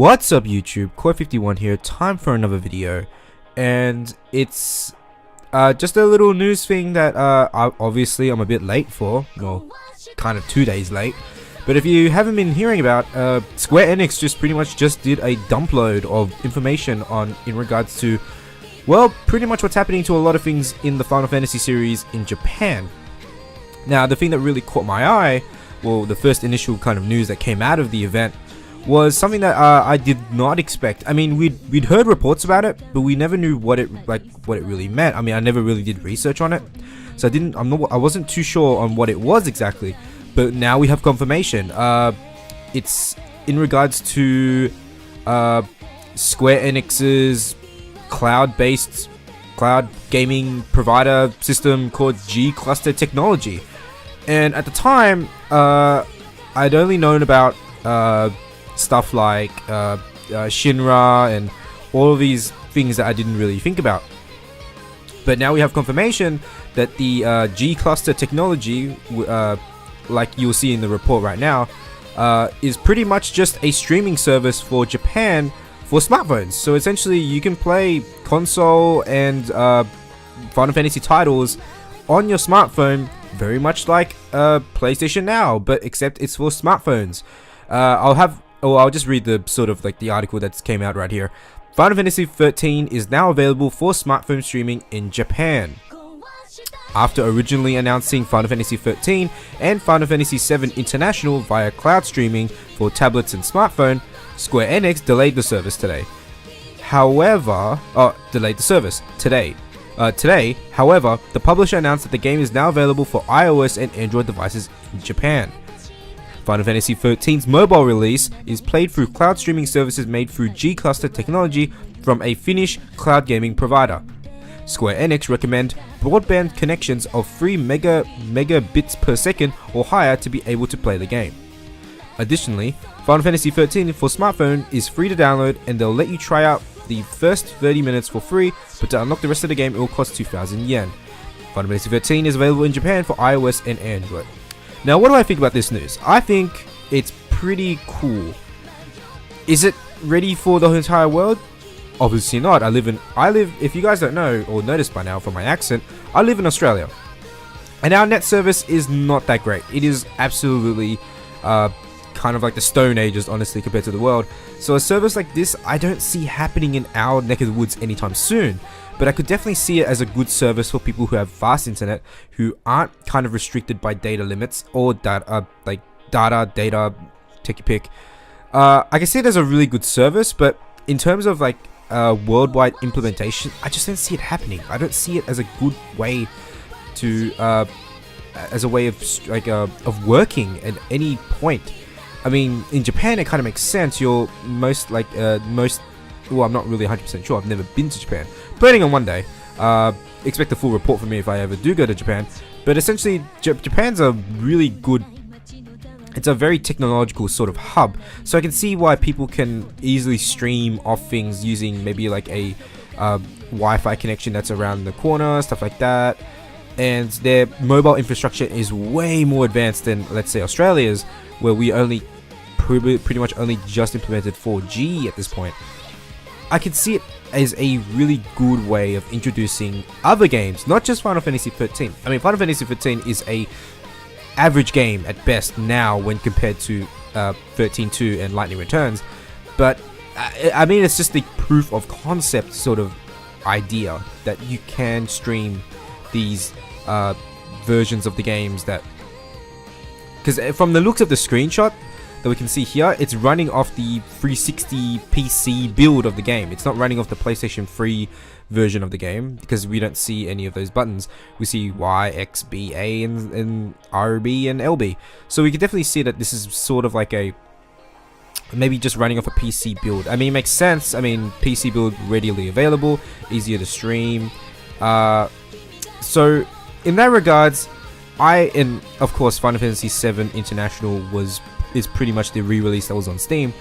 What's up YouTube, XIII here, time for another video, and it's just a little news thing that obviously I'm a bit late for, well, kind of 2 days late, but if you haven't been hearing about, Square Enix pretty much did a dump load of information in regards to, well, pretty much what's happening to a lot of things in the Final Fantasy series in Japan. Now, the thing that really caught my eye, well, the first initial kind of news that came out of the event was something that I did not expect. I mean, we'd heard reports about it, but we never knew what it really meant. I mean, I never really did research on it, so I wasn't too sure on what it was exactly. But now we have confirmation. It's in regards to Square Enix's cloud-based cloud gaming provider system called G-Cluster Technology. And at the time, I'd only known about stuff like Shinra and all of these things that I didn't really think about. But now we have confirmation that the G-Cluster Technology, like you'll see in the report right now, is pretty much just a streaming service for Japan for smartphones. So essentially you can play console and Final Fantasy titles on your smartphone, very much like PlayStation Now, but except it's for smartphones. I'll just read the sort of like the article that came out right here. Final Fantasy XIII is now available for smartphone streaming in Japan. After originally announcing Final Fantasy XIII and Final Fantasy VII International via cloud streaming for tablets and smartphone, Square Enix delayed the service today. However, today, the publisher announced that the game is now available for iOS and Android devices in Japan. Final Fantasy XIII's mobile release is played through cloud streaming services made through G-Cluster Technology from a Finnish cloud gaming provider. Square Enix recommend broadband connections of 3 megabits per second or higher to be able to play the game. Additionally, Final Fantasy XIII for smartphone is free to download, and they'll let you try out the first 30 minutes for free, but to unlock the rest of the game it will cost 2,000 yen. Final Fantasy XIII is available in Japan for iOS and Android. Now, what do I think about this news? I think it's pretty cool. Is it ready for the entire world? Obviously not. I live, if you guys don't know or noticed by now from my accent, I live in Australia. And our net service is not that great. It is absolutely kind of like the Stone Ages, honestly, compared to the world. So a service like this, I don't see happening in our neck of the woods anytime soon. But I could definitely see it as a good service for people who have fast internet, who aren't kind of restricted by data limits or data, take your pick. I can see it as a really good service, but in terms of like worldwide implementation, I just don't see it happening. I don't see it as a good way to, as a way of working at any point. I mean, in Japan, it kind of makes sense. You're well, I'm not really 100% sure. I've never been to Japan. Planning on one day. Expect a full report from me if I ever do go to Japan. But essentially, Japan's a really good... It's a very technological sort of hub. So I can see why people can easily stream off things using maybe like a Wi-Fi connection that's around the corner, stuff like that. And their mobile infrastructure is way more advanced than, let's say, Australia's, where we only pretty much only just implemented 4G at this point. I can see it as a really good way of introducing other games, not just Final Fantasy XIII. I mean, Final Fantasy XIII is a average game at best now when compared to 13.2 and Lightning Returns, but I mean, it's just the proof of concept sort of idea that you can stream these versions of the games that, because from the looks of the screenshot that we can see here, it's running off the 360 PC build of the game. It's not running off the PlayStation 3 version of the game, because we don't see any of those buttons. We see Y, X, B, A, and RB and LB. So we can definitely see that this is sort of like a, maybe just running off a PC build. I mean, it makes sense. I mean, PC build readily available, easier to stream. So in that regards, and of course Final Fantasy VII International is pretty much the re-release that was on Steam.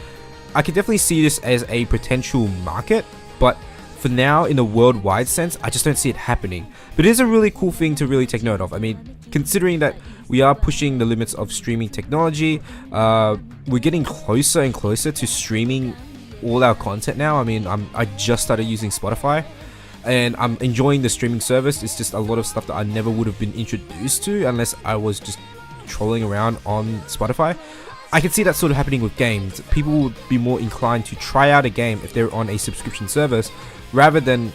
I could definitely see this as a potential market, but for now, in a worldwide sense, I just don't see it happening. But it is a really cool thing to really take note of. I mean, considering that we are pushing the limits of streaming technology, we're getting closer and closer to streaming all our content now. I mean, I just started using Spotify, and I'm enjoying the streaming service. It's just a lot of stuff that I never would have been introduced to unless I was just trolling around on Spotify. I can see that sort of happening with games. People would be more inclined to try out a game if they're on a subscription service rather than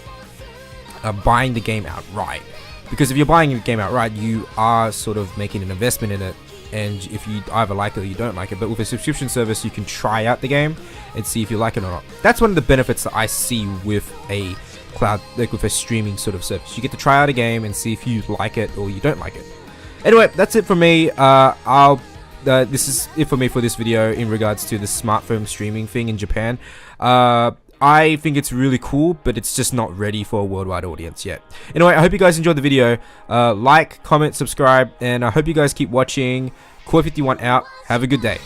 buying the game outright. Because if you're buying a game outright, you are sort of making an investment in it, and if you either like it or you don't like it. But with a subscription service, you can try out the game and see if you like it or not. That's one of the benefits that I see with a cloud, like with a streaming sort of service. You get to try out a game and see if you like it or you don't like it. Anyway, that's it for me. This is it for me for this video in regards to the smartphone streaming thing in Japan. I think it's really cool, but it's just not ready for a worldwide audience yet. Anyway, I hope you guys enjoyed the video. Like, comment, subscribe, and I hope you guys keep watching. XIII 51 out. Have a good day.